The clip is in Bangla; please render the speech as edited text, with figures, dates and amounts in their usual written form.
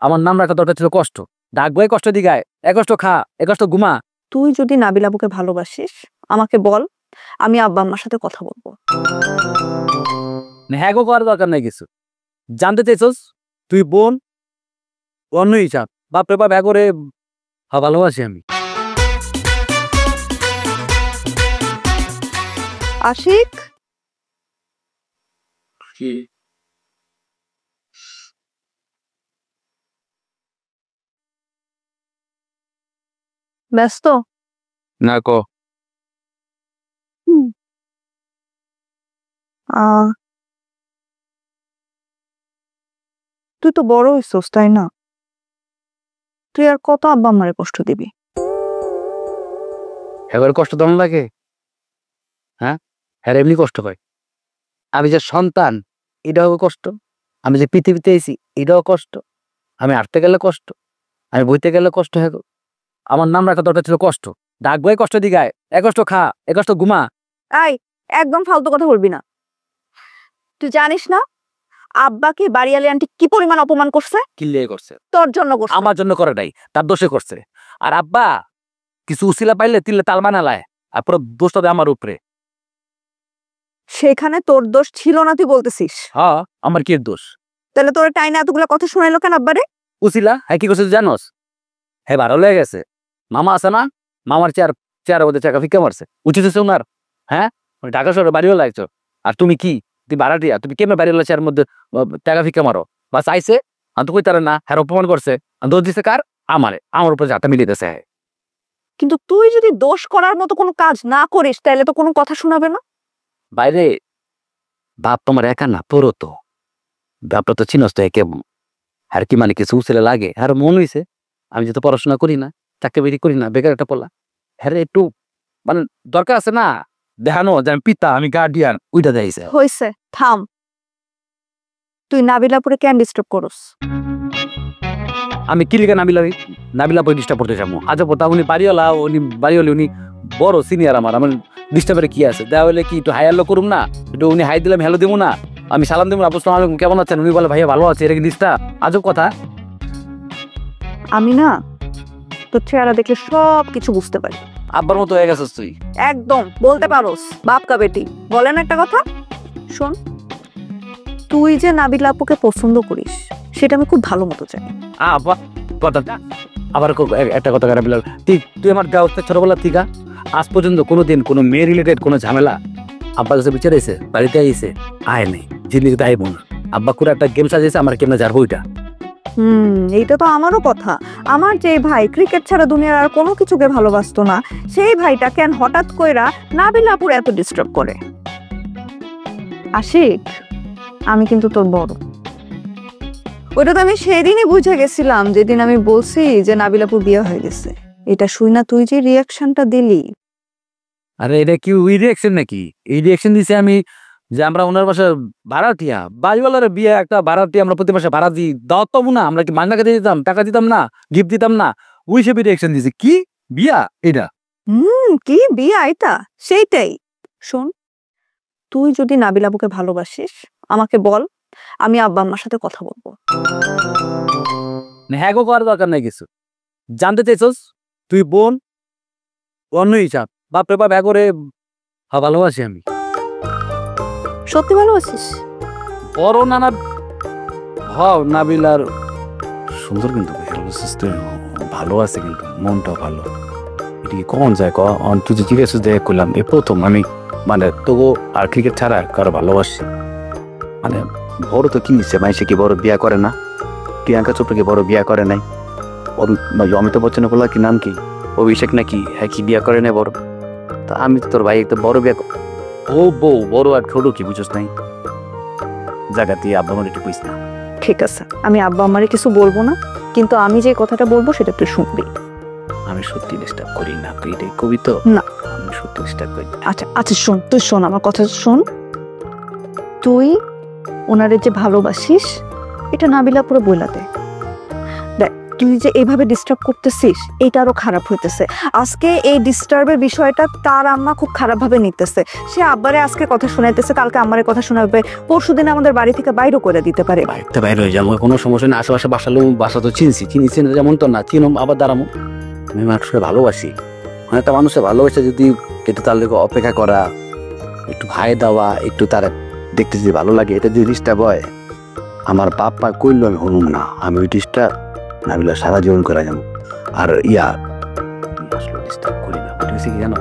আমার নাম রাখা দরকার ছিল কষ্ট। ডাকবো এ কষ্ট দিগায়, এ কষ্ট খা, এ কষ্ট ঘুমা। তুই যদি নাবিল আপুকে ভালোবাসিস আমাকে বল, আমি আব্বা আম্মার সাথে কথা বলবো। হ্যাঁ গো, করার দরকার নাই কিছু। জানতে চাইছস তুই বোন অন্য হিসাব, বাপরে বাপ হ্যাঁ করে ভালোবাসি আমি। আশিক, কি ব্যস্ত? না কো। তুই তো বড় হইছস তাই না? তুই আর কত আব্বা আম্মারে কষ্ট দিবি? হ্যাঁ কষ্ট দম লাগে? হ্যাঁ হ্যাঁ এমনি কষ্ট হয়। আমি যে সন্তান এটাও কষ্ট, আমি যে পৃথিবীতে এসেছি এটাও কষ্ট, আমি হাঁটতে গেলে কষ্ট, আমি বইতে গেলে কষ্ট। হ্যাঁ আমার নাম রাখা দরকার ছিল কষ্ট। ডাকবো এ কষ্ট দিগায়, এ কষ্ট খা, এ কষ্ট ঘুমা। এই একদম ফালতু কথা বলবি না। তুই জানিস না আব্বাকে বাড়িয়ালি আন্টি কি পরিমাণ অপমান করছে? কিল্লিয়ে করছে? তোর জন্য করছে। আমার জন্য করে নাই, তার দোষে করছে। আর আব্বা কিছু উসিলা পাইলে তিলে তাল বানালায়, আর পুরো দোষটা দেয় আমার উপরে। সেখানে তোর দোষ ছিল না তুই বলতেছিস? হ্যাঁ আমার কি দোষ? তাহলে তোর টাইনে এতগুলো কথা শোনাইলো কেন আব্বারে? উসিলা হ্যাঁ কি করছে জানোস? হ্যাঁ ভালো লেগে গেছে। মামা আছে না, মামার চেয়ারের মধ্যে টাকা ফিক্কা মারছে, উচিত হচ্ছে ওনার। হ্যাঁ ঢাকা শহরে বাড়িও লাগছো, আর তুমি কি তুই ভাড়াটিয়া, তুমি কেমন বাড়িওয়ালা চেয়ারের মধ্যে টাকা ফিক্কা মারো? বা চাইছে আমি তো কই তারা না, হ্যাঁ অপমান করছে, দোষ দিছে কার? আমারে, আমার উপরে যাতা মিলিতেছে। কিন্তু তুই যদি দোষ করার মতো কোনো কাজ না করিস তাহলে তো কোনো কথা শোনাবে না। বাইরে বাপ তোমার একা না, তোরও তো বাপটা তো চিনস তো কেমন। আর কি মানে কিছু ছেলে লাগে, আর মন হইছে আমি যেহেতু পড়াশোনা করি না, চাকরি বাকরি করি না, বেকার একটা পড়লা, হ্যাঁ একটু মানে দরকার আছে না দেখানো যে আমি পিতা, আমি গার্ডিয়ান, ওইটা দেখাইছে। হইছে, থাম। তুই নাবিলাপুরে কেন ডিস্টার্ব করস? আমি কি লিখে নাবিলাপুরে ডিস্টার্ব করতে যাবো? আজব কথা, উনি বাড়িওয়ালা, উনি বড় সিনিয়র আমার ডিস্টার্বের কি আছে? দেওয়া হলে কি একটু হাই হ্যালো করুম না? একটু উনি হাই দিলাম হ্যালো দিব না? আমি সালাম দিব, আসসালামু আলাইকুম কেমন আছেন? উনি বলে ভাইয়া ভালো আছে, এটা কি ডিস্টার্ব? আজব কথা। আমি না তোর চেহারা দেখলে সব কিছু বুঝতে পারি। আব্বার মতো হয়ে গেছিস তুই। একদম বলতে পারোস, বাপ কা বেটি। বলেন একটা কথা শোন, তুই যে নাবিল আপুকে পছন্দ করিস সেটা আমি খুব ভালো মতো জানি। কথা আবার একটা কথা কাটা বিলাল, তুই আমার ব্যবস্থা ছোটবেলা থেকে আজ পর্যন্ত কোনোদিন কোনো মেয়ে রিলেটেড কোনো ঝামেলা আব্বার কাছে বিচারেছে? বাড়িতে আইছে? আয় নেই, জিন্দিগিতে আইব না। আব্বা করে একটা গেম সাজিয়েছে, আমার কেমনে যাবো ওইটা। এইটা তো আমারও কথা। আমার যে ভাই ক্রিকেট ছাড়া দুনিয়ার আর কোনো কিছুকে ভালোবাসতো না, সেই ভাইটা কেন হঠাৎ কইরা নাবিল আপুর এত ডিস্টার্ব করে? আশিক, আমি কিন্তু তোর বড়। ওইটা তো আমি সেদিনই বুঝে গেছিলাম যেদিন আমি বলছি যে নাবিল আপুর বিয়ে হয়ে গেছে। এটা শুই না তুই যে রিয়াকশনটা দিলি। আরে এটা কি ওই রিয়াকশন নাকি? এই রিয়াকশন দিছে আমি যে আমরা ওনার বাসায় ভাড়াটিয়া, বাড়িওয়ালার বিয়ে একটা ভাড়াটিয়া, আমরা প্রতি মাসে ভাড়া দিই, দাওয়াত পাবো না? আমরা কি মাইনা খেতে দিতাম, টাকা দিতাম না, গিফট দিতাম না? ওই সব রিয়াকশন দিছে। কি বিয়া এটা? কি বিয়া এটা? সেইটাই। শোন, তুই যদি নাবিল আপুকে ভালোবাসিস আমাকে বল, আমি আব্বা আম্মার সাথে কথা বলবো। হ্যাঁ গো, করার দরকার নাই কিছু। জানতে চাইছস তুই বোন অন্য হিসাব, বাপরে বাপ হ্যাঁ করে ভালোবাসি আমি। সত্যি ভালোবাসিস? বড় নানা নাবিল আর সুন্দর, কিন্তু ভালো আছে, কিন্তু মনটাও ভালো। এটা কি কখন যায় তুই যে জিজ্ঞেস দেখে করলাম এ প্রথম আমি মানে তবু আর ক্রিকেট ছাড়া কারো ভালোবাসি। মানে বড় তো কি নিচ্ছে, মাইসে কি বড় বিয়া করে না? প্রিয়াঙ্কা চোপড়া কি বড় বিয়া করে নাই? অমিতাভ বচ্চনের বলা কি নাম কি, অভিষেক নাকি, হ্যাঁ কি বিয়া করে নাই বড়? তা আমি তোর ভাই একটা বড় বিয়া, ও বউ বড় আর ছোট কি বুঝোস নাই? জায়গা দিয়ে আব্বা আমার একটু বুঝ না। ঠিক আছে, আমি আব্বা আমারে কিছু বলবো না, কিন্তু আমি যে কথাটা বলবো সেটা তুই শুনবি। আমি সত্যি ডিস্টার্ব করি না, তুই রে কবি তো না, আমি সত্যি ডিস্টার্ব করি। আচ্ছা আচ্ছা শোন, তুই শোন আমার কথা শোন। তুই ওনারে যে ভালোবাসিস এটা নাবিলা পুরো বইলা দে। দেখ তুই যে এইভাবে ডিস্টার্ব করতেছিস এটা আরো খারাপ হইতেছে। আজকে এই ডিস্টার্বের বিষয়টা তার আম্মা খুব খারাপ ভাবে নিতেছে। সে আব্বারে আজকে কথা শোনাইতেছে, কালকে আম্মারে কথা শোনাবে, পরশুদিন আমাদের বাড়ি থেকে বাইরও করে দিতে পারে। বাড়িতে বাইরে হয়ে যাবো, কোনো সমস্যা নেই। আশেপাশে বাসা তো চিনছি যেমন তো না চিনো, আবার দাঁড়ামো। আমি মানুষকে ভালোবাসি, একটা মানুষের ভালোবাসা যদি একটু তার লোক অপেক্ষা করা, একটু ভাই দেওয়া, একটু তার দেখতে যদি ভালো লাগে, এটা যদি ডিস্টার্ব হয়, আমার বাপ মা করলো আমি হনুম না, আমি ওই ডিস্টার্ব নাবিলা সারা জীবন করা যাবো। আর আসলে ডিস্টার্ব করি না, ঠিক আছে কি জানো?